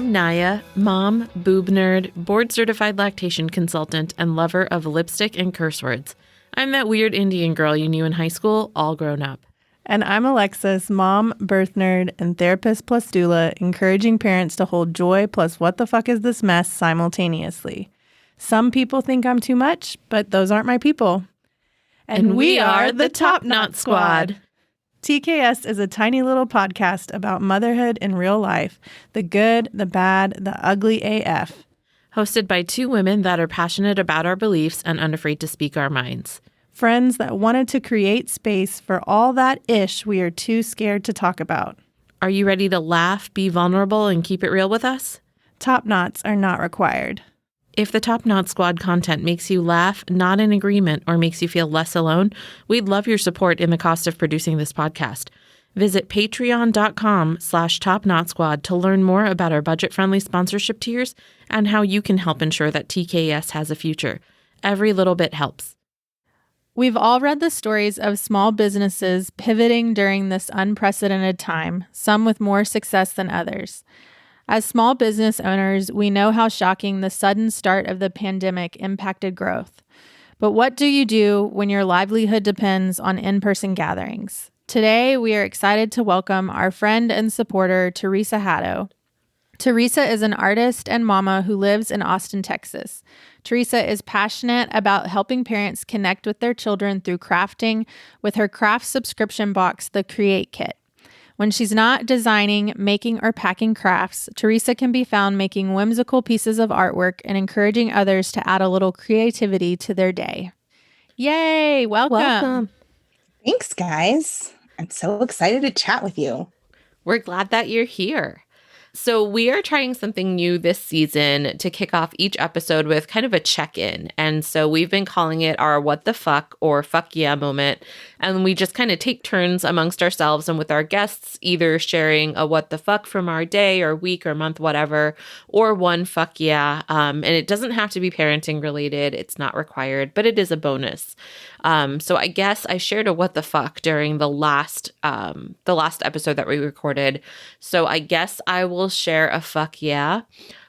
I'm Naya, mom, boob nerd, board-certified lactation consultant, and lover of lipstick and curse words. I'm that weird Indian girl you knew in high school, all grown up. And I'm Alexis, mom, birth nerd, and therapist plus doula, encouraging parents to hold joy plus what the fuck is this mess simultaneously. Some people think I'm too much, but those aren't my people. And we are the Top Knot Squad. TKS is a tiny little podcast about motherhood in real life, the good, the bad, the ugly AF. Hosted by two women that are passionate about our beliefs and unafraid to speak our minds. Friends that wanted to create space for all that ish we are too scared to talk about. Are you ready to laugh, be vulnerable, and keep it real with us? Top knots are not required. If the Top Knot Squad content makes you laugh, nod in agreement, or makes you feel less alone, we'd love your support in the cost of producing this podcast. Visit patreon.com/topknotsquad to learn more about our budget-friendly sponsorship tiers and how you can help ensure that TKS has a future. Every little bit helps. We've all read the stories of small businesses pivoting during this unprecedented time, some with more success than others. As small business owners, we know how shocking the sudden start of the pandemic impacted growth. But what do you do when your livelihood depends on in-person gatherings? Today, we are excited to welcome our friend and supporter, Theresa Haddow. Theresa is an artist and mama who lives in Austin, Texas. Theresa is passionate about helping parents connect with their children through crafting with her craft subscription box, The Create Kit. When she's not designing, making, or packing crafts, Theresa can be found making whimsical pieces of artwork and encouraging others to add a little creativity to their day. Yay! Welcome. Thanks, guys. I'm so excited to chat with you. We're glad that you're here. So we are trying something new this season to kick off each episode with kind of a check-in. And so we've been calling it our what the fuck or fuck yeah moment. And we just kind of take turns amongst ourselves and with our guests, either sharing a what the fuck from our day or week or month, whatever, or one fuck yeah. And it doesn't have to be parenting related. It's not required, but it is a bonus. So I guess I shared a what the fuck during the last episode that we recorded. So I guess I will share a fuck yeah.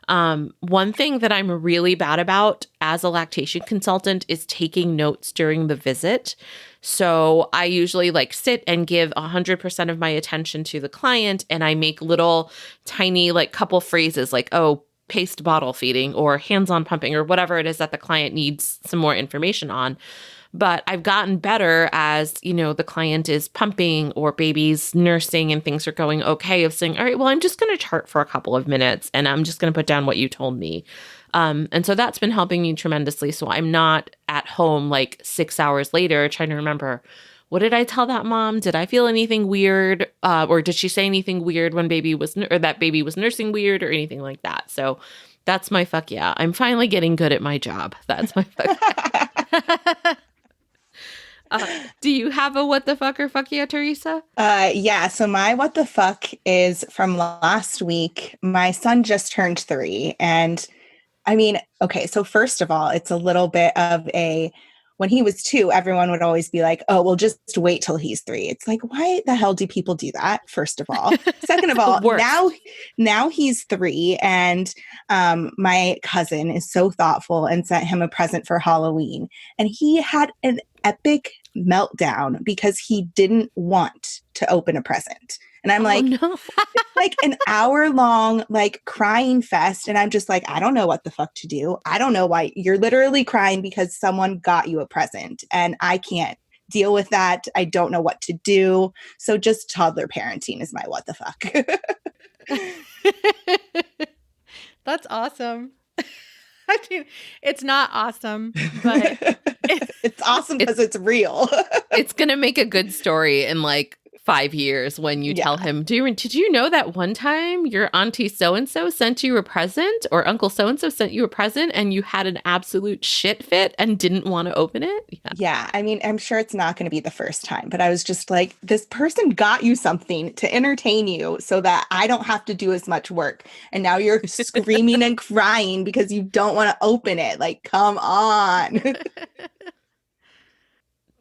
One thing that I'm really bad about as a lactation consultant is taking notes during the visit. So I usually sit and give 100% of my attention to the client, and I make little tiny couple phrases oh, paced bottle feeding or hands-on pumping or whatever it is that the client needs some more information on. But I've gotten better as, the client is pumping or baby's nursing and things are going okay of saying, all right, well, I'm just going to chart for a couple of minutes and I'm just going to put down what you told me. And so that's been helping me tremendously. So I'm not at home 6 hours later trying to remember, what did I tell that mom? Did I feel anything weird? Or did she say anything weird when that baby was nursing weird or anything like that? So that's my fuck yeah. I'm finally getting good at my job. That's my fuck yeah. Do you have a what the fuck or fuck yeah, Theresa? Yeah. So my what the fuck is from last week. My son just turned 3. And I mean, okay, so first of all, it's a little bit of when he was 2, everyone would always be like, oh, well, just wait till he's 3. It's like, why the hell do people do that? First of all. Second of all, now he's 3. And my cousin is so thoughtful and sent him a present for Halloween. And he had an epic meltdown because he didn't want to open a present. And I'm no. It's an hour-long crying fest. And I'm just I don't know what the fuck to do. I don't know why you're literally crying because someone got you a present and I can't deal with that. I don't know what to do. So just toddler parenting is my what the fuck. That's awesome. I mean, it's not awesome, but it's awesome because it's real. It's going to make a good story in 5 years when you tell him, did you know that one time your auntie so-and-so sent you a present or uncle so-and-so sent you a present and you had an absolute shit fit and didn't want to open it? Yeah. I mean, I'm sure it's not going to be the first time, but I was just this person got you something to entertain you so that I don't have to do as much work. And now you're screaming and crying because you don't want to open it. Come on.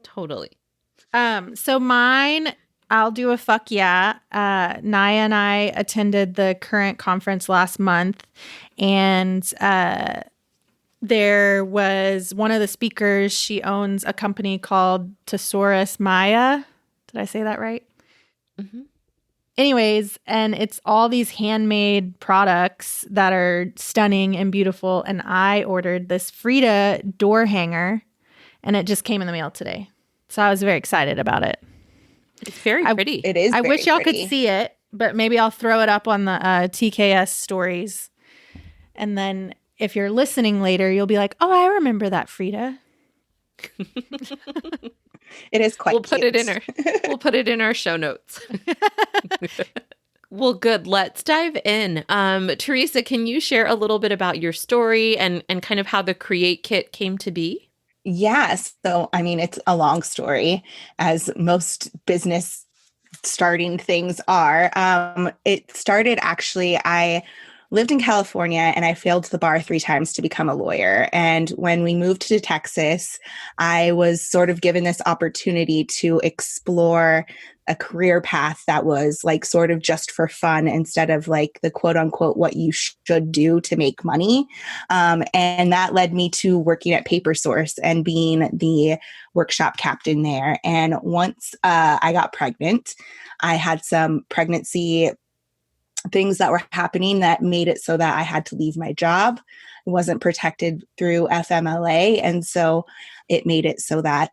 Totally. So mine I'll do a fuck yeah. Naya and I attended the current conference last month, and there was one of the speakers. She owns a company called Tesaurus Maya. Did I say that right? Mm-hmm. Anyways, and it's all these handmade products that are stunning and beautiful. And I ordered this Frida door hanger, and it just came in the mail today. So I was very excited about it. It's very pretty. It is. I very wish y'all pretty. could see it, but maybe I'll throw it up on the TKS stories. And then if you're listening later, you'll be like, oh, I remember that, Frida. It is quite cute. We'll put it in our show notes. Well, good. Let's dive in. Theresa, can you share a little bit about your story and kind of how the Create Kit came to be? Yes. So, I mean, it's a long story, as most business starting things are. It started actually, I lived in California and I failed the bar 3 times to become a lawyer. And when we moved to Texas, I was sort of given this opportunity to explore a career path that was like sort of just for fun instead of like the quote unquote what you should do to make money. And that led me to working at Paper Source and being the workshop captain there. And once I got pregnant, I had some pregnancy things that were happening that made it so that I had to leave my job. It wasn't protected through FMLA. And so it made it so that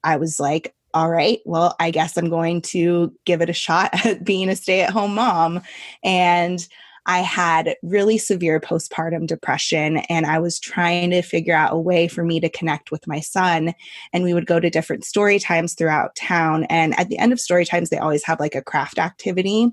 I was like, all right, well, I guess I'm going to give it a shot at being a stay-at-home mom. And I had really severe postpartum depression, and I was trying to figure out a way for me to connect with my son. And we would go to different story times throughout town. And at the end of story times, they always have like a craft activity.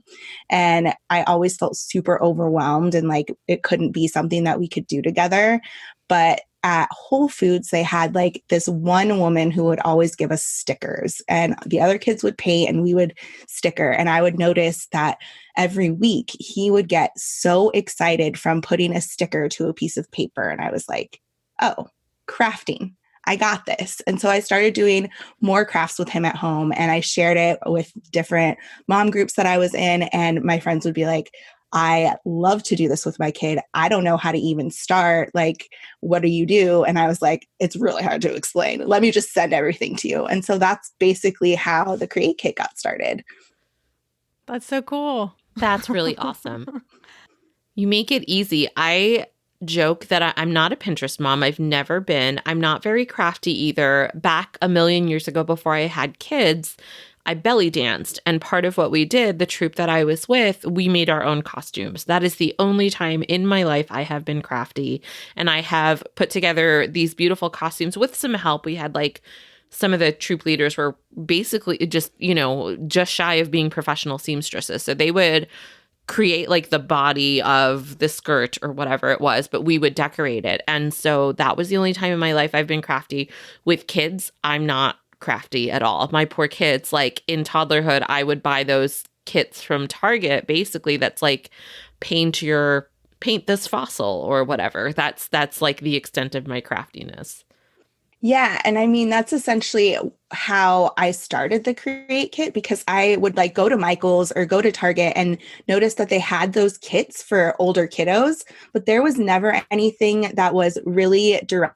And I always felt super overwhelmed and like it couldn't be something that we could do together. But at Whole Foods, they had like this one woman who would always give us stickers, and the other kids would paint and we would sticker. And I would notice that every week he would get so excited from putting a sticker to a piece of paper. And I was like, oh, crafting. I got this. And so I started doing more crafts with him at home, and I shared it with different mom groups that I was in. And my friends would be like, I love to do this with my kid. I don't know how to even start. Like, what do you do? And I was like, it's really hard to explain. Let me just send everything to you. And so that's basically how the Create Kit got started. That's so cool. That's really awesome. You make it easy. I joke that I'm not a Pinterest mom. I've never been. I'm not very crafty either. Back a million years ago before I had kids, I belly danced. And part of what we did, the troupe that I was with, we made our own costumes. That is the only time in my life I have been crafty. And I have put together these beautiful costumes with some help. We had like some of the troop leaders were basically just, just shy of being professional seamstresses. So they would create like the body of the skirt or whatever it was, but we would decorate it. And so that was the only time in my life I've been crafty. With kids, I'm not crafty at all. My poor kids, like in toddlerhood, I would buy those kits from Target, basically that's like paint this fossil or whatever. That's like the extent of my craftiness. Yeah. And I mean, that's essentially how I started the Create Kit, because I would like go to Michael's or go to Target and notice that they had those kits for older kiddos, but there was never anything that was really directed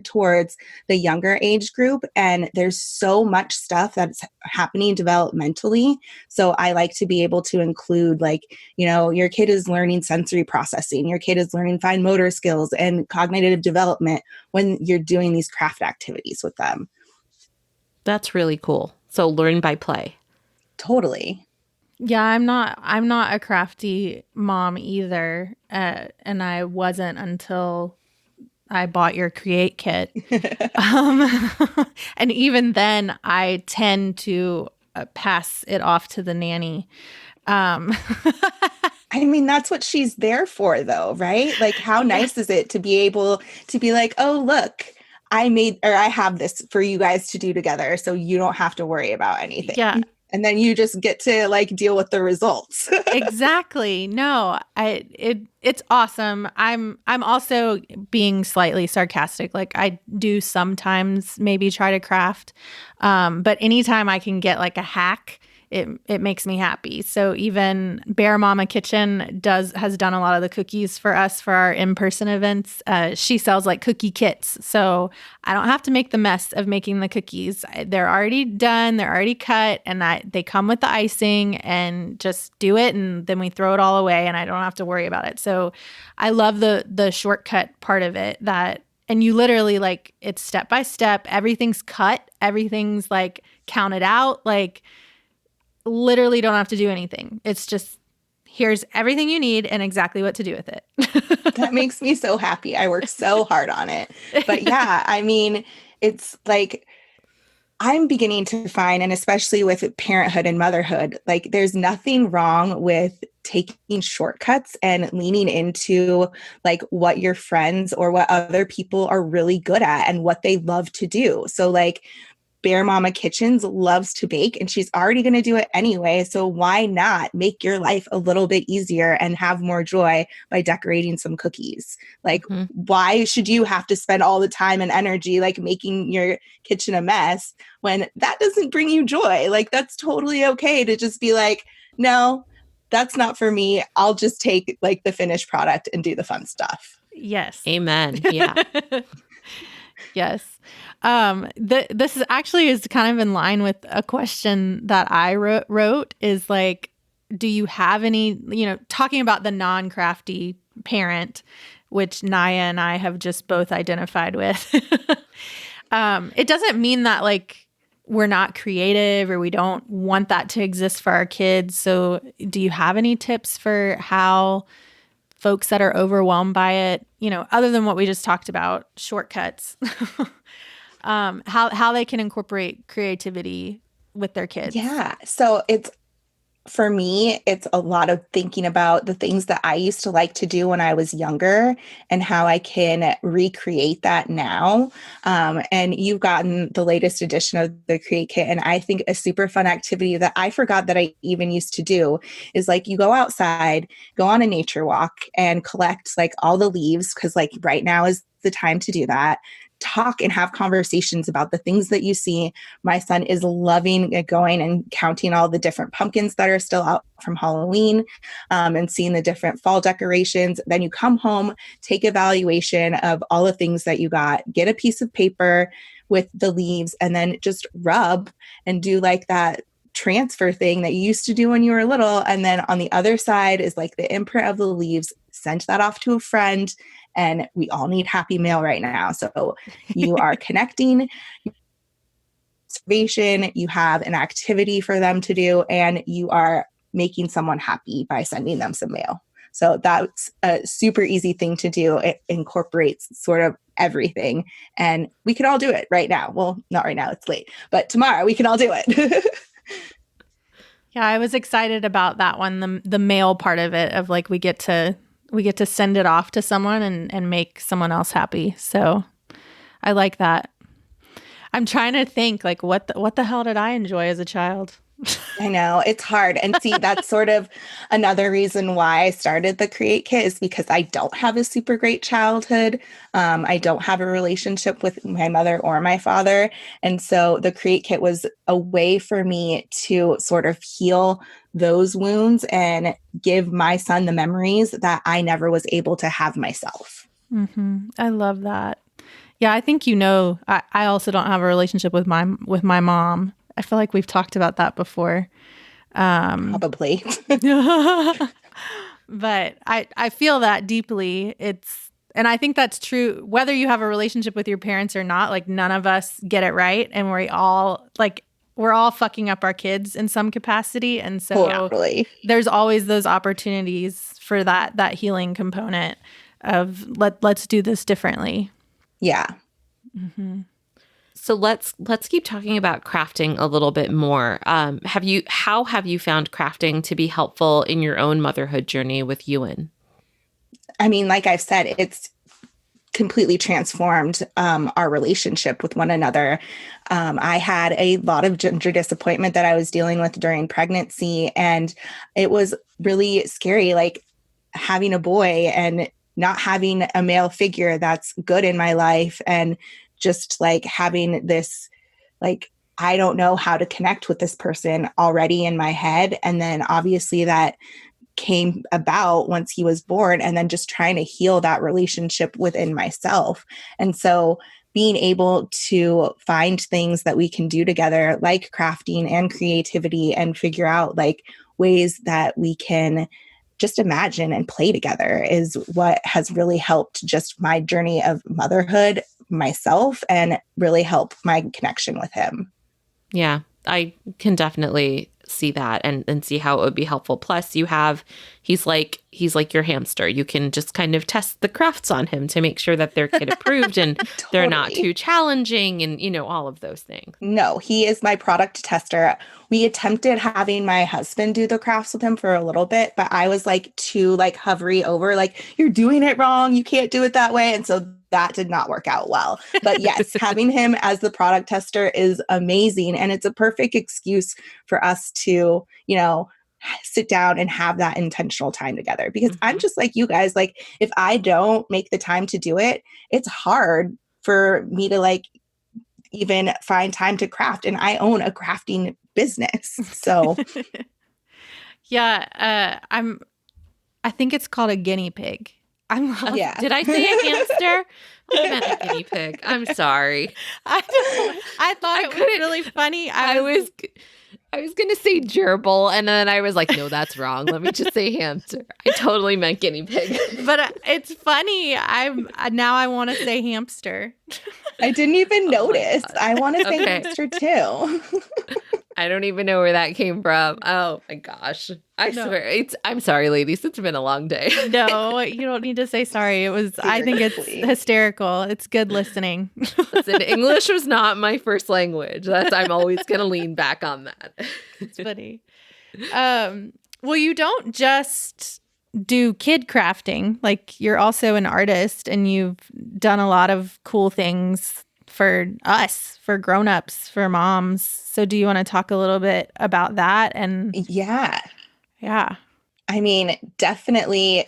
towards the younger age group. And there's so much stuff that's happening developmentally. So I like to be able to include like, your kid is learning sensory processing, your kid is learning fine motor skills and cognitive development when you're doing these craft activities with them. That's really cool. So learn by play. Totally. Yeah, I'm not a crafty mom either. And I wasn't until I bought your Create Kit. And even then, I tend to pass it off to the nanny. I mean, that's what she's there for, though, right? Like, how nice is it to be able to be like, oh, look, I have this for you guys to do together, so you don't have to worry about anything. Yeah. And then you just get to like deal with the results. Exactly. No, it's awesome. I'm also being slightly sarcastic. Like I do sometimes maybe try to craft. But anytime I can get like a hack it makes me happy. So even Bear Mama Kitchen has done a lot of the cookies for us for our in-person events. She sells like cookie kits. So I don't have to make the mess of making the cookies. They're already done, they're already cut, and they come with the icing, and just do it, and then we throw it all away and I don't have to worry about it. So I love the shortcut part of it, and you literally like it's step by step, everything's cut, everything's like counted out, like literally don't have to do anything. It's just here's everything you need and exactly what to do with it. That makes me so happy. I worked so hard on it. But yeah, I mean, it's like I'm beginning to find, and especially with parenthood and motherhood, like there's nothing wrong with taking shortcuts and leaning into like what your friends or what other people are really good at and what they love to do. So like Bear Mama Kitchens loves to bake, and she's already going to do it anyway. So why not make your life a little bit easier and have more joy by decorating some cookies? Like, why should you have to spend all the time and energy like making your kitchen a mess when that doesn't bring you joy? Like, that's totally okay to just be like, no, that's not for me. I'll just take like the finished product and do the fun stuff. Yes. Amen. Yeah. Yes. This is actually is kind of in line with a question that I wrote is like, do you have any, talking about the non-crafty parent, which Naya and I have just both identified with. It doesn't mean that like we're not creative or we don't want that to exist for our kids. So do you have any tips for how folks that are overwhelmed by it, other than what we just talked about, shortcuts, how they can incorporate creativity with their kids? Yeah. So for me, it's a lot of thinking about the things that I used to like to do when I was younger and how I can recreate that now. And you've gotten the latest edition of the Create Kit. And I think a super fun activity that I forgot that I even used to do is like you go outside, go on a nature walk and collect like all the leaves, because like right now is the time to do that. Talk and have conversations about the things that you see. My son is loving going and counting all the different pumpkins that are still out from Halloween, and seeing the different fall decorations. Then you come home, take evaluation of all the things that you got, get a piece of paper with the leaves, and then just rub and do like that transfer thing that you used to do when you were little. And then on the other side is like the imprint of the leaves. Send that off to a friend. And we all need happy mail right now. So you are connecting, observation, you have an activity for them to do, and you are making someone happy by sending them some mail. So that's a super easy thing to do. It incorporates sort of everything. And we can all do it right now. Well, not right now, it's late, but tomorrow we can all do it. Yeah, I was excited about that one, the mail part of it, of like we get to send it off to someone and make someone else happy. So I like that. I'm trying to think like what the hell did I enjoy as a child? I know it's hard. And see, that's sort of another reason why I started the Create Kit is because I don't have a super great childhood. I don't have a relationship with my mother or my father. And so the Create Kit was a way for me to sort of heal those wounds and give my son the memories that I never was able to have myself. Mm-hmm. I love that. Yeah, I think I also don't have a relationship with my mom. I feel like we've talked about that before. Probably. But I feel that deeply. And I think that's true, whether you have a relationship with your parents or not, like none of us get it right. And we're all fucking up our kids in some capacity. And so totally. There's always those opportunities for that healing component of let's do this differently. Yeah. Mm-hmm. So let's keep talking about crafting a little bit more. How have you found crafting to be helpful in your own motherhood journey with Ewan? I mean, like I've said, it's completely transformed our relationship with one another. I had a lot of gender disappointment that I was dealing with during pregnancy, and it was really scary, like having a boy and not having a male figure that's good in my life, and just like having this like I don't know how to connect with this person already in my head. And then obviously that came about once he was born, and then just trying to heal that relationship within myself. And so being able to find things that we can do together, like crafting and creativity, and figure out like ways that we can just imagine and play together is what has really helped just my journey of motherhood myself and really help my connection with him. Yeah, I can definitely see that and see how it would be helpful. Plus he's like your hamster. You can just kind of test the crafts on him to make sure that they're kid approved and Totally. they're not too challenging and, all of those things. No, he is my product tester. We attempted having my husband do the crafts with him for a little bit, but I was like too like hovery over, like, you're doing it wrong. You can't do it that way. And so that did not work out well. But yes, having him as the product tester is amazing. And it's a perfect excuse for us to, sit down and have that intentional time together. Because I'm just like you guys, like, if I don't make the time to do it, it's hard for me to like even find time to craft. And I own a crafting business. So yeah, I think it's called a guinea pig. yeah. Did I say a hamster? I meant a guinea pig. I'm sorry. I thought it was really funny. I was going to say gerbil, and then I was like, no, that's wrong. Let me just say hamster. I totally meant guinea pig. But it's funny. Now I want to say hamster. I didn't even notice. I want to say Okay. hamster too. I don't even know where that came from. Oh my gosh. I swear. I'm sorry, ladies. It's been a long day. No, you don't need to say sorry. I think it's hysterical. It's good listening. Listen, English was not my first language. I'm always going to lean back on that. It's funny. Well, you don't just do kid crafting. Like, you're also an artist, and you've done a lot of cool things for us, for grown-ups, for moms. So do you want to talk a little bit about that? And Yeah. I mean, definitely,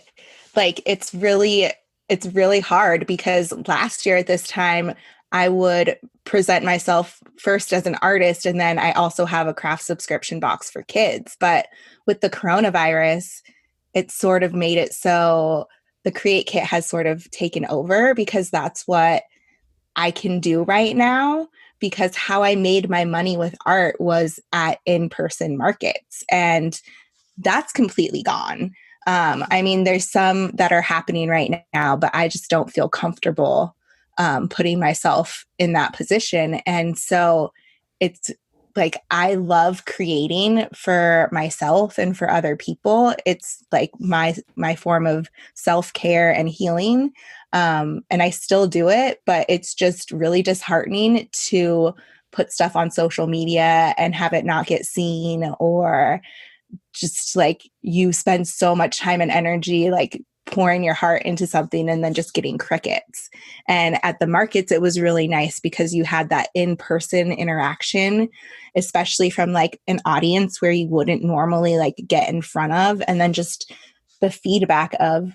like, it's really hard because last year at this time, I would present myself first as an artist, and then I also have a craft subscription box for kids. But with the coronavirus, it sort of made it so the Create Kit has sort of taken over, because that's what I can do right now, because how I made my money with art was at in-person markets, and that's completely gone. I mean, there's some that are happening right now, but I just don't feel comfortable putting myself in that position. And so it's like, I love creating for myself and for other people. It's like my form of self-care and healing. And I still do it, but it's just really disheartening to put stuff on social media and have it not get seen, or just like you spend so much time and energy like pouring your heart into something and then just getting crickets. And at the markets, it was really nice because you had that in-person interaction, especially from like an audience where you wouldn't normally like get in front of. And then just the feedback of,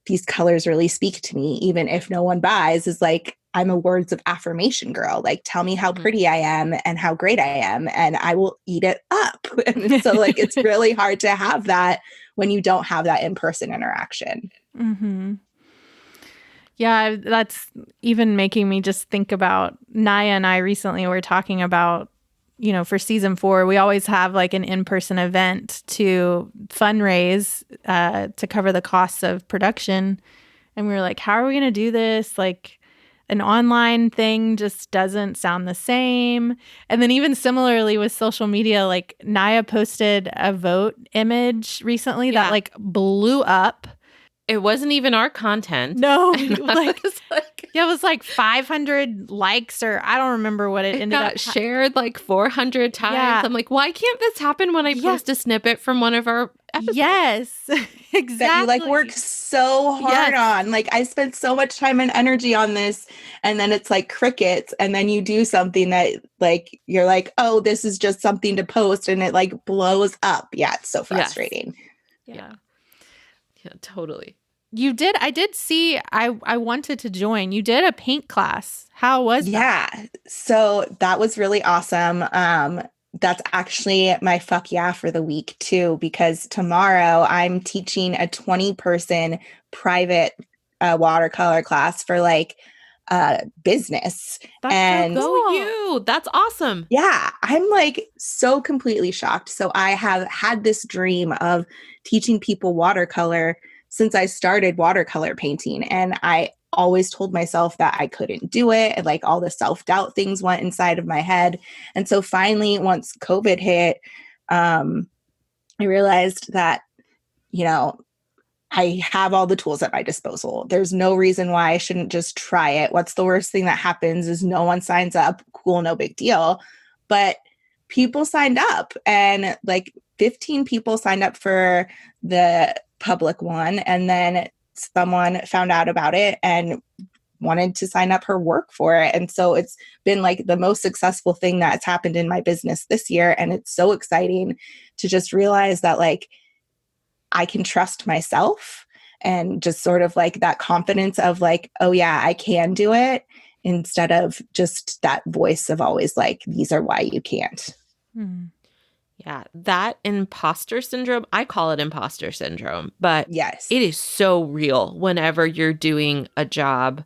these colors really speak to me, even if no one buys, is like, I'm a words of affirmation girl. Like, tell me how pretty I am and how great I am, and I will eat it up. And so like, it's really hard to have that when you don't have that in-person interaction. Mm-hmm. Yeah, that's even making me just think about Naya and I recently were talking about, for season 4, we always have like an in-person event to fundraise to cover the costs of production. And we were like, how are we going to do this? Like, an online thing just doesn't sound the same. And then even similarly with social media, like Naya posted a vote image recently that like blew up. It wasn't even our content. No, it was like 500 likes, or I don't remember what it ended up. Shared like 400 times. Yeah. I'm like, why can't this happen when I post a snippet from one of our episodes? Yes, exactly. That you like work so hard on. Like, I spent so much time and energy on this, and then it's like crickets, and then you do something that like, you're like, oh, this is just something to post, and it like blows up. Yeah, it's so frustrating. Yeah, totally. You did. I did see. I wanted to join. You did a paint class. How was that? Yeah. So that was really awesome. That's actually my fuck yeah for the week too, because tomorrow I'm teaching a 20-person private watercolor class for like business. That's And so Go cool. you. That's awesome. yeah, I'm like so completely shocked. So I have had this dream of teaching people watercolor since I started watercolor painting. And I always told myself that I couldn't do it. And like all the self-doubt things went inside of my head. And so finally, once COVID hit, I realized that, you know, I have all the tools at my disposal. There's no reason why I shouldn't just try it. What's the worst thing that happens is no one signs up. Cool, no big deal. But people signed up, and like 15 people signed up for the public one. And then someone found out about it and wanted to sign up her work for it. And so it's been like the most successful thing that's happened in my business this year. And it's so exciting to just realize that like I can trust myself, and just sort of like that confidence of like, oh yeah, I can do it, instead of just that voice of always like, these are why you can't. Hmm. Yeah, that imposter syndrome, I call it imposter syndrome, but Yes. it is so real whenever you're doing a job,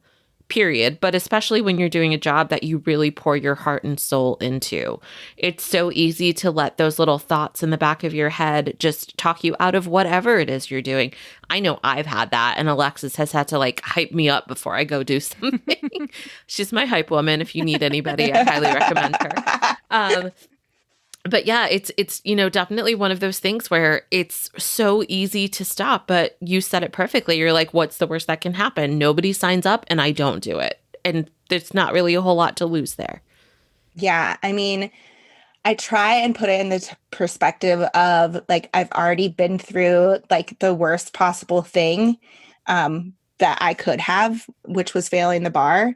period, but especially when you're doing a job that you really pour your heart and soul into. It's so easy to let those little thoughts in the back of your head just talk you out of whatever it is you're doing. I know I've had that, and Alexis has had to like hype me up before I go do something. She's my hype woman. If you need anybody, I highly recommend her. But yeah, it's definitely one of those things where it's so easy to stop, but you said it perfectly. You're like, what's the worst that can happen? Nobody signs up and I don't do it. And there's not really a whole lot to lose there. Yeah. I mean, I try and put it in the perspective of like, I've already been through like the worst possible thing that I could have, which was failing the bar.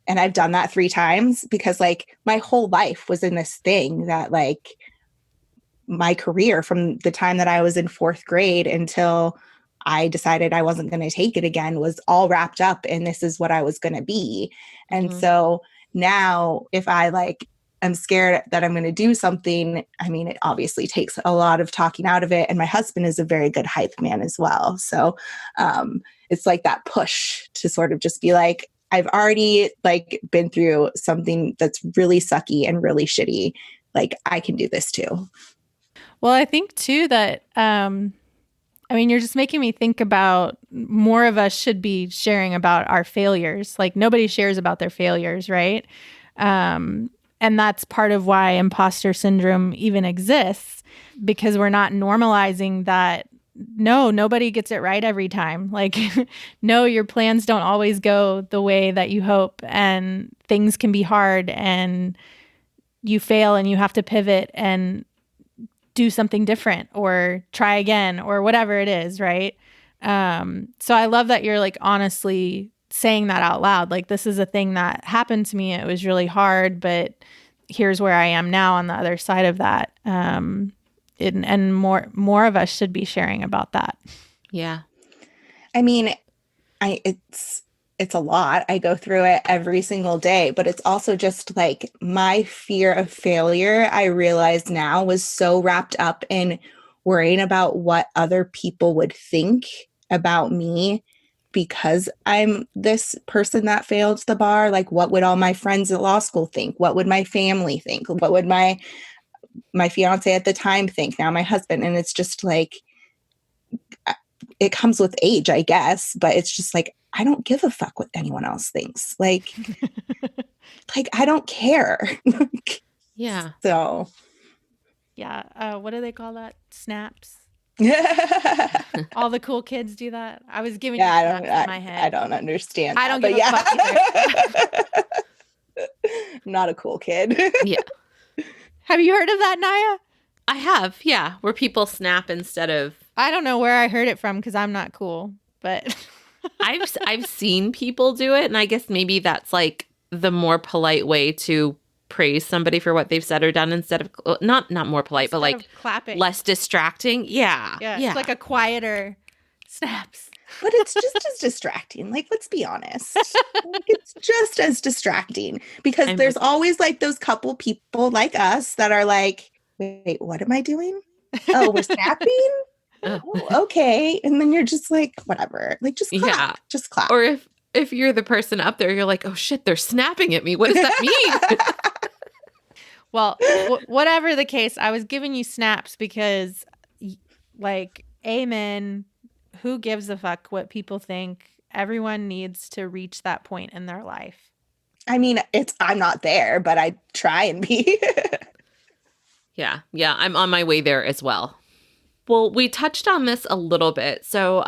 And I've done that 3 times because like my whole life was in this thing that like my career from the time that I was in 4th grade until I decided I wasn't going to take it again was all wrapped up in this is what I was going to be. And so now if I like I'm scared that I'm going to do something, I mean, it obviously takes a lot of talking out of it. And my husband is a very good hype man as well. So it's like that push to sort of just be like, I've already like been through something that's really sucky and really shitty. Like I can do this too. Well, I think too that, I mean, you're just making me think about more of us should be sharing about our failures. Like nobody shares about their failures, right? And that's part of why imposter syndrome even exists, because we're not normalizing that. No, nobody gets it right every time. Like, no, your plans don't always go the way that you hope, and things can be hard, and you fail and you have to pivot and do something different or try again or whatever it is, right? So I love that you're like honestly saying that out loud. Like, this is a thing that happened to me. It was really hard, but here's where I am now on the other side of that. And more of us should be sharing about that. Yeah. I mean, it's a lot. I go through it every single day, but it's also just like my fear of failure, I realize now, was so wrapped up in worrying about what other people would think about me because I'm this person that failed the bar. Like, what would all my friends at law school think? What would my family think? What would my fiance at the time think? Now my husband. And it's just like, it comes with age, I guess, but it's just like, I don't give a fuck what anyone else thinks. Like I don't care. Yeah. So. Yeah. What do they call that? Snaps. All the cool kids do that. I was giving you snaps in my head. I don't understand. I don't give a fuck either. I'm not a cool kid. Yeah. Have you heard of that, Naya? I have. Yeah. Where people snap instead of. I don't know where I heard it from because I'm not cool, but I've seen people do it, and I guess maybe that's like the more polite way to praise somebody for what they've said or done instead of not more polite, instead but like clapping, less distracting. Yeah. It's like a quieter snaps. but it's just as distracting. Like, let's be honest. Like, it's just as distracting because I'm there's with you. always like those couple people like us that are like, wait, what am I doing? Oh, we're snapping? Ugh. Oh, okay. And then you're just like, whatever. Like, Yeah. just clap. Or if you're the person up there, you're like, oh shit, they're snapping at me. What does that mean? Well, whatever the case, I was giving you snaps because, like, amen. Who gives a fuck what people think? Everyone needs to reach that point in their life. I mean, I'm not there, but I try and be. Yeah. Yeah. I'm on my way there as well. Well, we touched on this a little bit. So,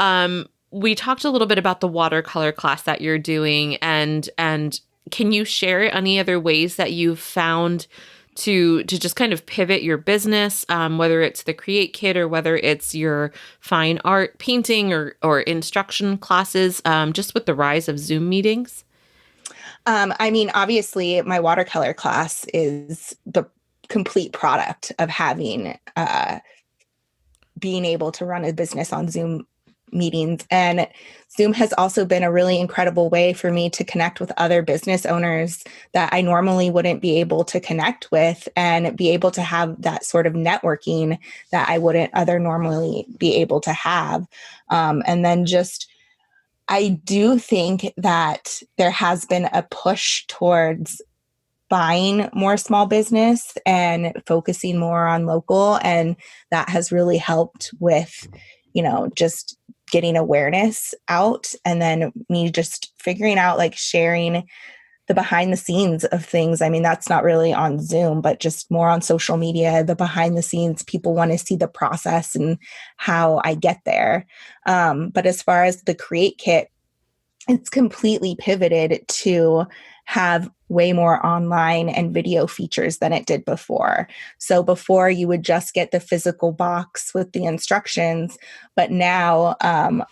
we talked a little bit about the watercolor class that you're doing, and can you share any other ways that you've found to just kind of pivot your business, whether it's the Create Kit or whether it's your fine art painting or instruction classes, just with the rise of Zoom meetings? I mean, obviously, my watercolor class is the complete product of having being able to run a business on Zoom meetings. And Zoom has also been a really incredible way for me to connect with other business owners that I normally wouldn't be able to connect with and be able to have that sort of networking that I wouldn't other normally be able to have. And then just, I do think that there has been a push towards buying more small business and focusing more on local. And that has really helped with, just getting awareness out. And then me just figuring out, like, sharing the behind the scenes of things. I mean, that's not really on Zoom, but just more on social media, the behind the scenes. People want to see the process and how I get there. But as far as the Create Kit, it's completely pivoted to have way more online and video features than it did before. So before you would just get the physical box with the instructions, but now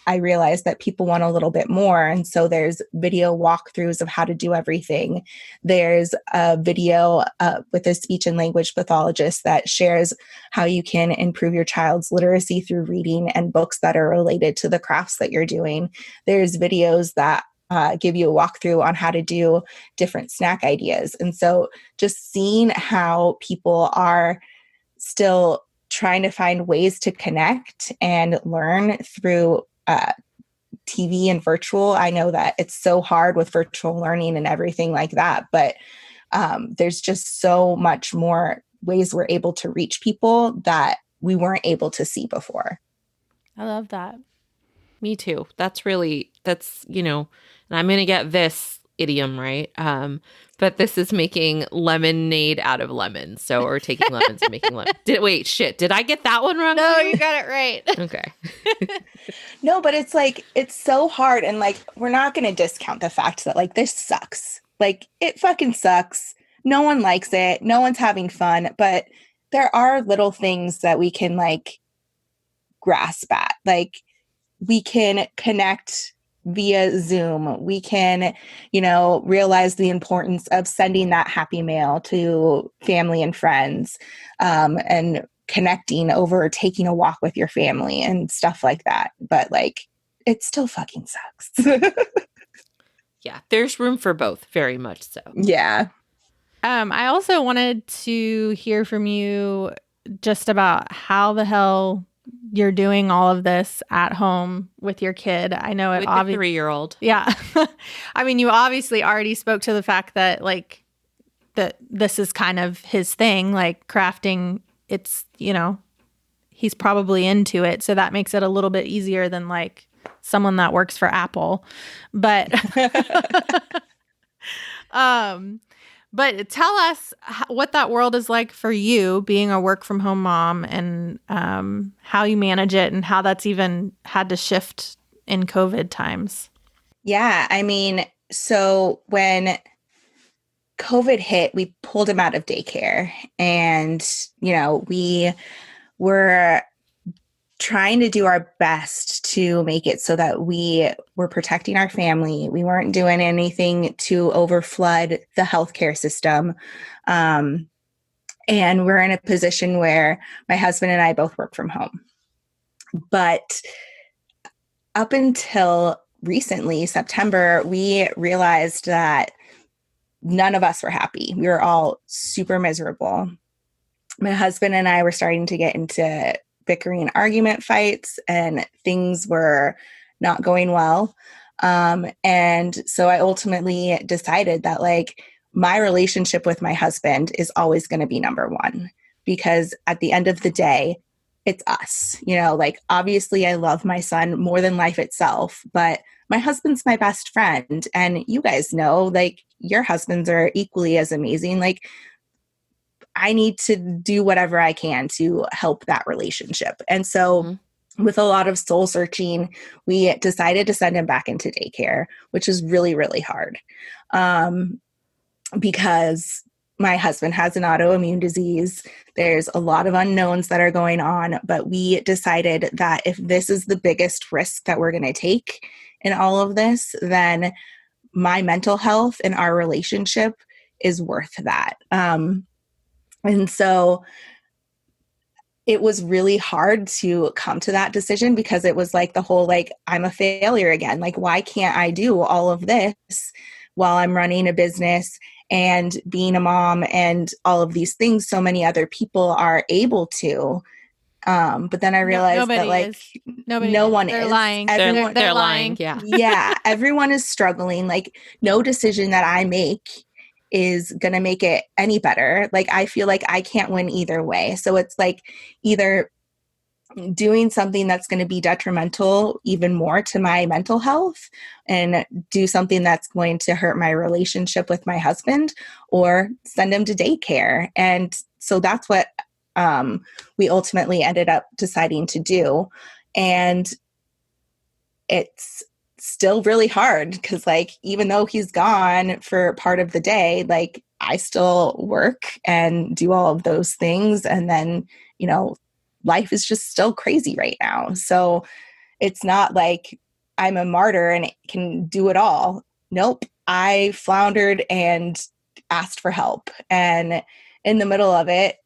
I realize that people want a little bit more. And so there's video walkthroughs of how to do everything. There's a video with a speech and language pathologist that shares how you can improve your child's literacy through reading and books that are related to the crafts that you're doing. There's videos that give you a walkthrough on how to do different snack ideas. And so just seeing how people are still trying to find ways to connect and learn through TV and virtual. I know that it's so hard with virtual learning and everything like that, but there's just so much more ways we're able to reach people that we weren't able to see before. I love that. Me too. That's, and I'm going to get this idiom right. But this is making lemonade out of lemons. So, or taking lemons and making lemon. Did I get that one wrong? No, you got it right. Okay. No, but it's so hard. And like, we're not going to discount the fact that like, this sucks. Like, it fucking sucks. No one likes it. No one's having fun. But there are little things that we can like grasp at. Like, we can connect via Zoom. We can, realize the importance of sending that happy mail to family and friends, and connecting over taking a walk with your family and stuff like that. But like, it still fucking sucks. Yeah, there's room for both, very much so. Yeah. I also wanted to hear from you just about how the hell you're doing all of this at home with your kid. I know it with the 3-year-old. Yeah. I mean, you obviously already spoke to the fact that like that this is kind of his thing, like crafting. It's, he's probably into it. So that makes it a little bit easier than like someone that works for Apple. But but tell us what that world is like for you being a work from home mom, and how you manage it and how that's even had to shift in COVID times. Yeah. I mean, so when COVID hit, we pulled him out of daycare, and, we were trying to do our best to make it so that we were protecting our family. We weren't doing anything to overflood the healthcare system. And we're in a position where my husband and I both work from home. But up until recently, September, we realized that none of us were happy. We were all super miserable. My husband and I were starting to get into bickering argument fights, and things were not going well. And so I ultimately decided that like my relationship with my husband is always going to be number one, because at the end of the day, it's us. Like obviously I love my son more than life itself, but my husband's my best friend. And you guys know, like your husbands are equally as amazing. Like I need to do whatever I can to help that relationship. And so with a lot of soul searching, we decided to send him back into daycare, which is really, really hard. Because my husband has an autoimmune disease. There's a lot of unknowns that are going on, but we decided that if this is the biggest risk that we're going to take in all of this, then my mental health and our relationship is worth that. And so it was really hard to come to that decision, because it was like the whole, like, I'm a failure again. Like, why can't I do all of this while I'm running a business and being a mom and all of these things so many other people are able to? But then I realized that like no one They're is. lying. Everyone, they're lying. Yeah. yeah, everyone is struggling. Like no decision that I make is going to make it any better. Like I feel like I can't win either way. So it's like either doing something that's going to be detrimental even more to my mental health and do something that's going to hurt my relationship with my husband, or send him to daycare. And so that's what we ultimately ended up deciding to do. And it's still really hard because like, even though he's gone for part of the day, like I still work and do all of those things. And then, life is just still crazy right now. So it's not like I'm a martyr and can do it all. Nope. I floundered and asked for help. And in the middle of it,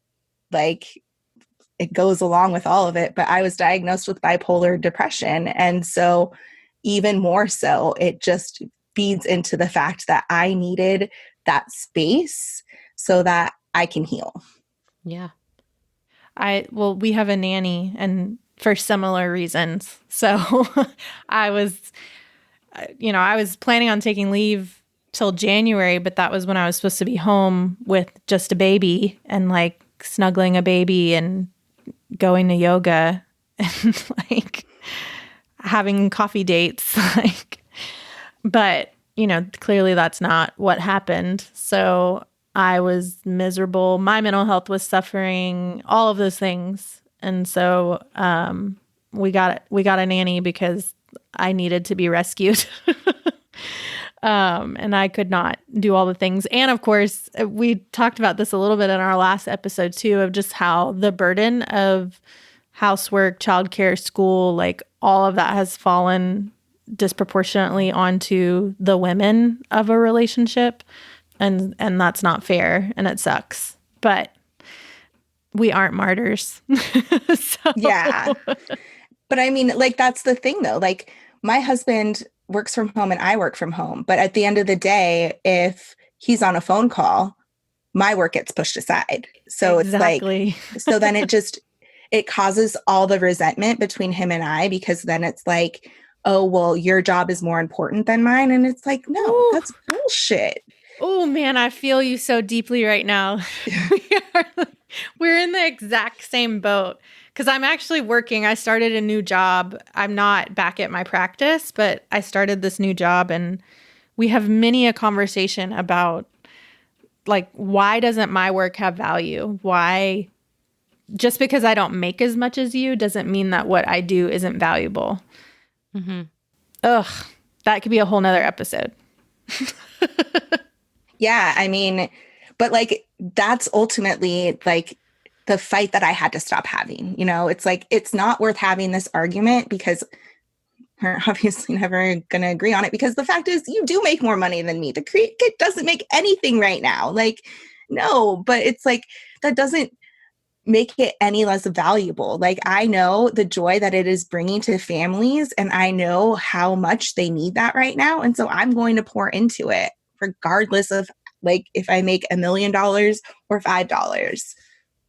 like it goes along with all of it, but I was diagnosed with bipolar depression. And so even more so, it just feeds into the fact that I needed that space so that I can heal. Yeah. We have a nanny, and for similar reasons. So I was planning on taking leave till January, but that was when I was supposed to be home with just a baby and like snuggling a baby and going to yoga and like having coffee dates. But clearly that's not what happened. So I was miserable. My mental health was suffering, all of those things. And so we got a nanny because I needed to be rescued. And I could not do all the things. And of course, we talked about this a little bit in our last episode too, of just how the burden of housework, childcare, school, like all of that has fallen disproportionately onto the women of a relationship. And that's not fair, and it sucks. But we aren't martyrs. So. Yeah. But I mean, like, that's the thing though. Like my husband works from home and I work from home. But at the end of the day, if he's on a phone call, my work gets pushed aside. So Exactly. It's like, so then it causes all the resentment between him and I, because then it's like, oh, well, your job is more important than mine. And it's like, no, Ooh. That's bullshit. Oh man, I feel you so deeply right now. We're in the exact same boat, because I'm actually working. I started a new job. I'm not back at my practice, but I started this new job, and we have many a conversation about like, why doesn't my work have value? Why, just because I don't make as much as you doesn't mean that what I do isn't valuable. Mm-hmm. Ugh, that could be a whole nother episode. Yeah, I mean, but like that's ultimately like the fight that I had to stop having. It's like, it's not worth having this argument because we're obviously never going to agree on it, because the fact is you do make more money than me. The kid doesn't make anything right now. Like, no, but it's like, that doesn't make it any less valuable. Like, I know the joy that it is bringing to families, and I know how much they need that right now. And so I'm going to pour into it, regardless of like if I make $1 million or $5.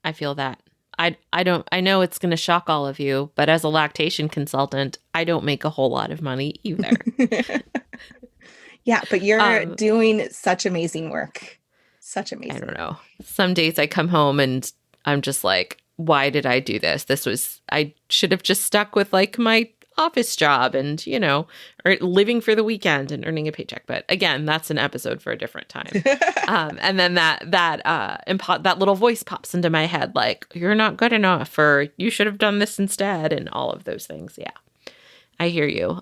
I feel that. I know it's going to shock all of you, but as a lactation consultant, I don't make a whole lot of money either. Yeah, but you're doing such amazing work. Such amazing. I don't know. Some days I come home and I'm just like, why did I do this? I should have just stuck with like my office job and, or living for the weekend and earning a paycheck. But again, that's an episode for a different time. And then that little voice pops into my head, like, you're not good enough, or you should have done this instead, and all of those things. Yeah, I hear you.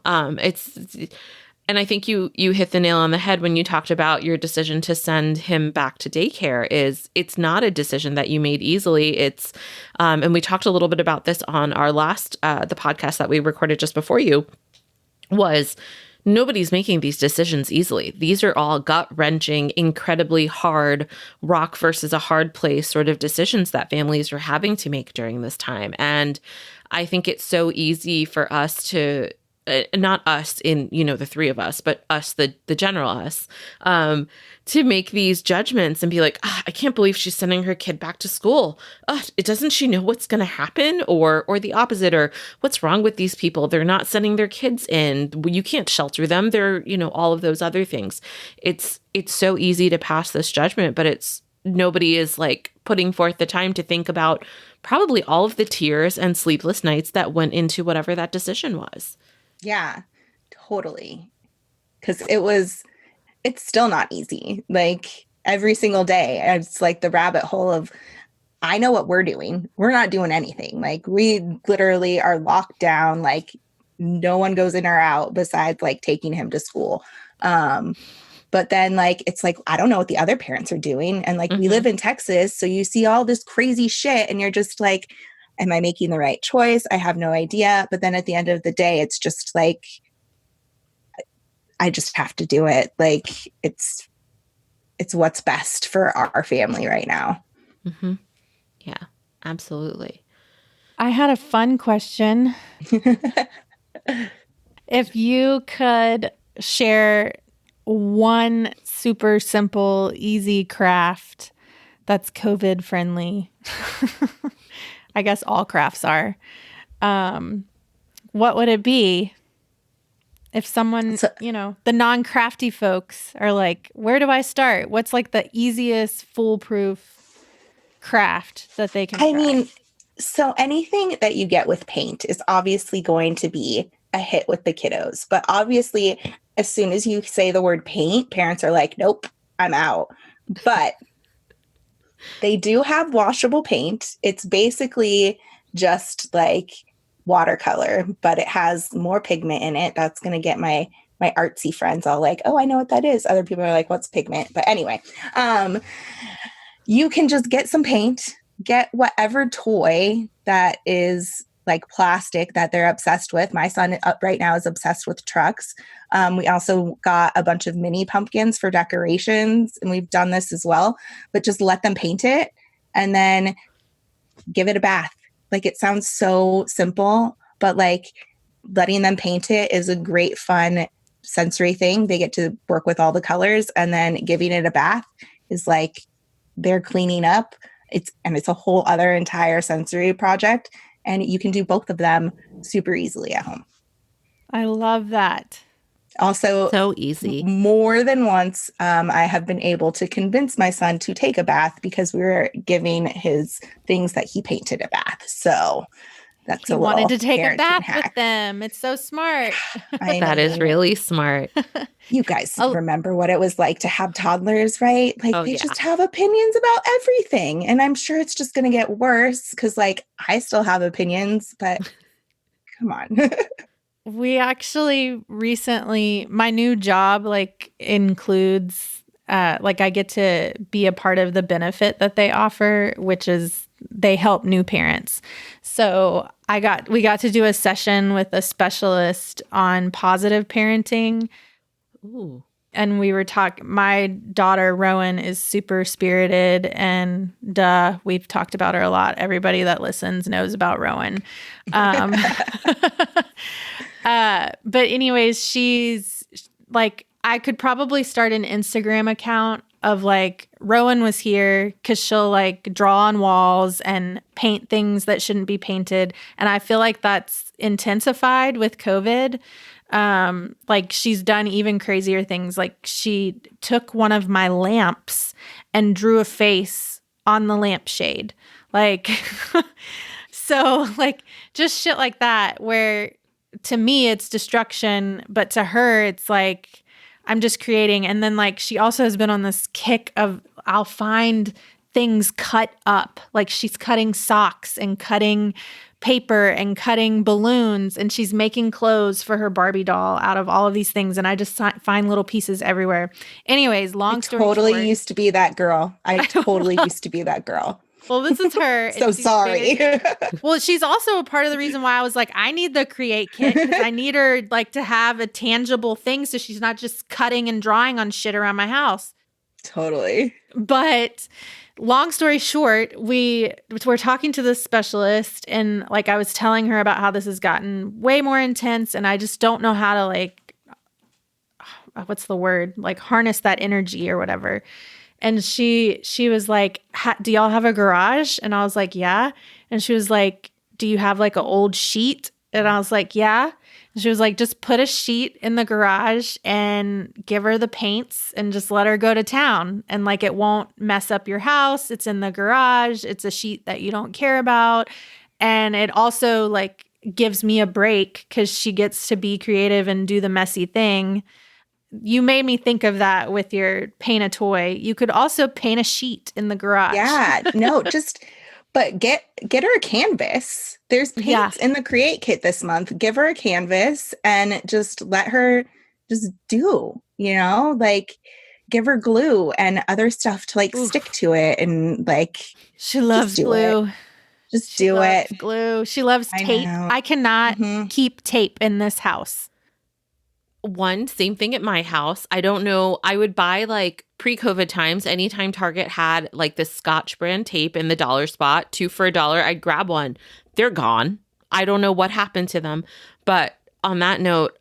And I think you hit the nail on the head when you talked about your decision to send him back to daycare. It's not a decision that you made easily. It's, and we talked a little bit about this on our last, the podcast that we recorded just before you, was nobody's making these decisions easily. These are all gut-wrenching, incredibly hard, rock versus a hard place sort of decisions that families are having to make during this time. And I think it's so easy for us to, not us in, the three of us, but us, the general us, to make these judgments and be like, I can't believe she's sending her kid back to school. Doesn't she know what's going to happen? Or the opposite, or what's wrong with these people? They're not sending their kids in. You can't shelter them. They're, all of those other things. It's so easy to pass this judgment, but nobody is like putting forth the time to think about probably all of the tears and sleepless nights that went into whatever that decision was. Yeah, totally. Because it's still not easy. Like, every single day, it's like the rabbit hole of, I know what we're doing. We're not doing anything. Like, we literally are locked down. Like, no one goes in or out besides like taking him to school. But then like, it's like, I don't know what the other parents are doing. And like, we live in Texas, so you see all this crazy shit and you're just like, am I making the right choice? I have no idea. But then at the end of the day, it's just like, I just have to do it. Like, it's what's best for our family right now. Mm-hmm. Yeah, absolutely. I had a fun question. If you could share one super simple, easy craft that's COVID friendly, I guess all crafts are. What would it be? If someone, the non-crafty folks are like, where do I start? What's like the easiest foolproof craft that they can try? I mean, so anything that you get with paint is obviously going to be a hit with the kiddos. But obviously, as soon as you say the word paint, parents are like, nope, I'm out. But they do have washable paint. It's basically just like watercolor, but it has more pigment in it. That's going to get my artsy friends all like, oh, I know what that is. Other people are like, what's pigment? But anyway, you can just get some paint, get whatever toy that is like plastic that they're obsessed with. My son right now is obsessed with trucks. We also got a bunch of mini pumpkins for decorations, and we've done this as well, but just let them paint it and then give it a bath. Like, it sounds so simple, but like letting them paint it is a great fun sensory thing. They get to work with all the colors, and then giving it a bath is like they're cleaning up. It's a whole other entire sensory project. And you can do both of them super easily at home. I love that. Also, so easy. More than once, I have been able to convince my son to take a bath because we were giving his things that he painted a bath. So that's he wanted to take a bath with them. It's so smart. That is really smart. You guys remember what it was like to have toddlers, right? Like they just have opinions about everything. And I'm sure it's just going to get worse because like I still have opinions, but come on. We actually recently, my new job like includes, like I get to be a part of the benefit that they offer, which is they help new parents. So we got to do a session with a specialist on positive parenting. Ooh. and we were talking, my daughter Rowan is super spirited, and we've talked about her a lot. Everybody that listens knows about Rowan. But anyways, she's like, I could probably start an Instagram account of like, Rowan was here, because she'll like draw on walls and paint things that shouldn't be painted. And I feel like that's intensified with COVID. Like she's done even crazier things. Like she took one of my lamps and drew a face on the lampshade. Like, so like just shit like that, where to me it's destruction, but to her it's like, I'm just creating. And then like she also has been on this kick of, I'll find things cut up. Like she's cutting socks and cutting paper and cutting balloons, and she's making clothes for her Barbie doll out of all of these things. And I just find little pieces everywhere. Anyways, long story short. I totally used to be that girl. I totally used to be that girl. Well, this is her. So sorry. Well, she's also a part of the reason why I was like, I need the Create Kit, because I need her like to have a tangible thing, so she's not just cutting and drawing on shit around my house. Totally. But long story short, we're talking to this specialist, and like I was telling her about how this has gotten way more intense, and I just don't know how to like, what's the word? Like harness that energy or whatever. And she was like, do y'all have a garage? And I was like, yeah. And she was like, do you have like an old sheet? And I was like, yeah. And she was like, just put a sheet in the garage and give her the paints and just let her go to town. And like, it won't mess up your house. It's in the garage. It's a sheet that you don't care about. And it also like gives me a break, because she gets to be creative and do the messy thing. You made me think of that with your paint a toy. You could also paint a sheet in the garage. Yeah, no, but get her a canvas. There's paints in the Create Kit this month. Give her a canvas and just let her just do, like give her glue and other stuff to like stick to it, and like she loves glue. Just do it. Glue. She loves tape. I cannot keep tape in this house. Same thing at my house. I don't know. I would buy like pre-COVID times, anytime Target had like this Scotch brand tape in the dollar spot, 2 for $1, I'd grab one. They're gone. I don't know what happened to them. But on that note,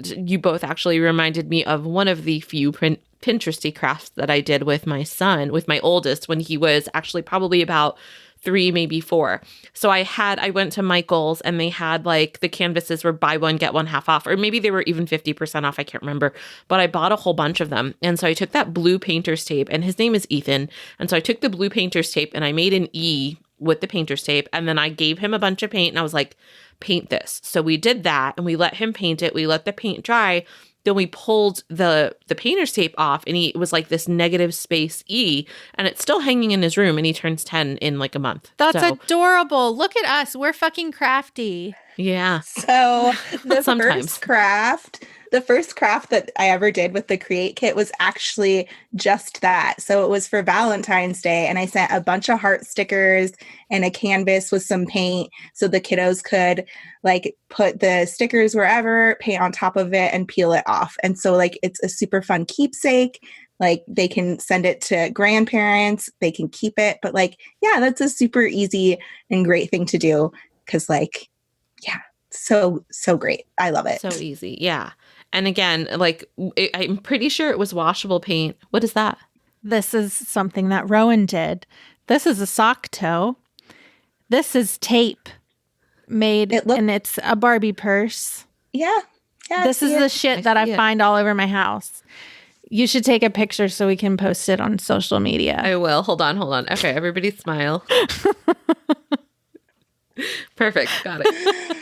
you both actually reminded me of one of the few Pinteresty crafts that I did with my son, with my oldest, when he was actually probably about 3, maybe 4. So I went to Michael's, and they had like the canvases were buy one, get one half off, or maybe they were even 50% off. I can't remember, but I bought a whole bunch of them. And so I took that blue painter's tape, and his name is Ethan. And so I took the blue painter's tape and I made an E with the painter's tape. And then I gave him a bunch of paint, and I was like, paint this. So we did that, and we let him paint it. We let the paint dry. Then we pulled the painter's tape off, and it was like this negative space E, and it's still hanging in his room, and he turns 10 in like a month. That's adorable. Look at us. We're fucking crafty. Yeah. So the Sometimes. first craft that I ever did with the Create Kit was actually just that. So it was for Valentine's Day, and I sent a bunch of heart stickers and a canvas with some paint so the kiddos could like put the stickers wherever, paint on top of it, and peel it off. And so like it's a super fun keepsake. Like they can send it to grandparents, they can keep it. But like, yeah, that's a super easy and great thing to do, because like, yeah, so great. I love it. So easy. Yeah. And again, like I'm pretty sure it was washable paint. What is that? This is something that Rowan did. This is a sock toe. This is tape made, and it's a Barbie purse. Yeah. This is the shit that I find all over my house. You should take a picture so we can post it on social media. I will. Hold on. Okay, everybody smile. Perfect. Got it.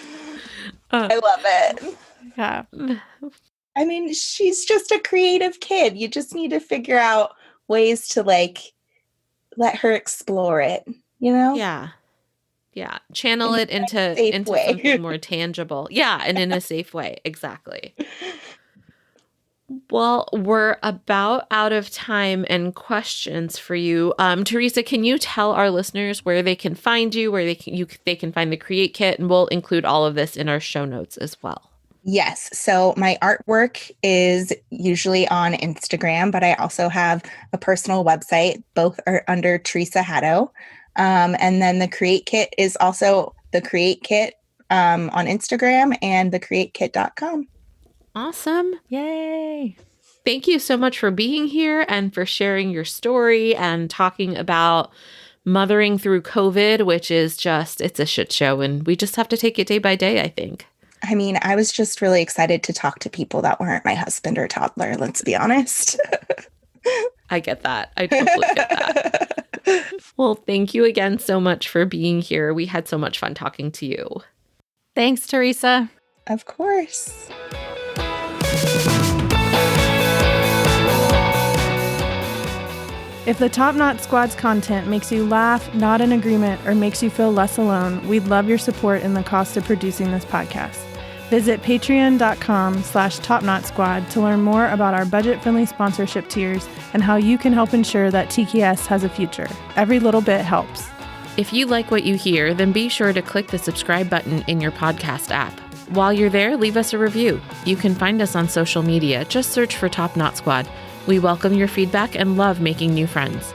I love it. Yeah. I mean, she's just a creative kid. You just need to figure out ways to like let her explore it, Yeah. Yeah. Channel it into something more tangible. Yeah. And in a safe way. Exactly. Well, we're about out of time and questions for you. Theresa, can you tell our listeners where they can find you, where they can find the Create Kit, and we'll include all of this in our show notes as well. Yes. So my artwork is usually on Instagram, but I also have a personal website. Both are under Theresa Haddow. And then the Create Kit is also the Create Kit on Instagram and thecreatekit.com. Awesome. Yay. Thank you so much for being here and for sharing your story and talking about mothering through COVID, which is it's a shit show. And we just have to take it day by day, I think. I mean, I was just really excited to talk to people that weren't my husband or toddler, let's be honest. I get that. I totally get that. Well, thank you again so much for being here. We had so much fun talking to you. Thanks, Theresa. Of course. If the Top Knot Squad's content makes you laugh, nod in agreement, or makes you feel less alone, we'd love your support in the cost of producing this podcast. Visit patreon.com/TopKnotSquad to learn more about our budget-friendly sponsorship tiers and how you can help ensure that TKS has a future. Every little bit helps. If you like what you hear, then be sure to click the subscribe button in your podcast app. While you're there, leave us a review. You can find us on social media. Just search for Top Knot Squad. We welcome your feedback and love making new friends.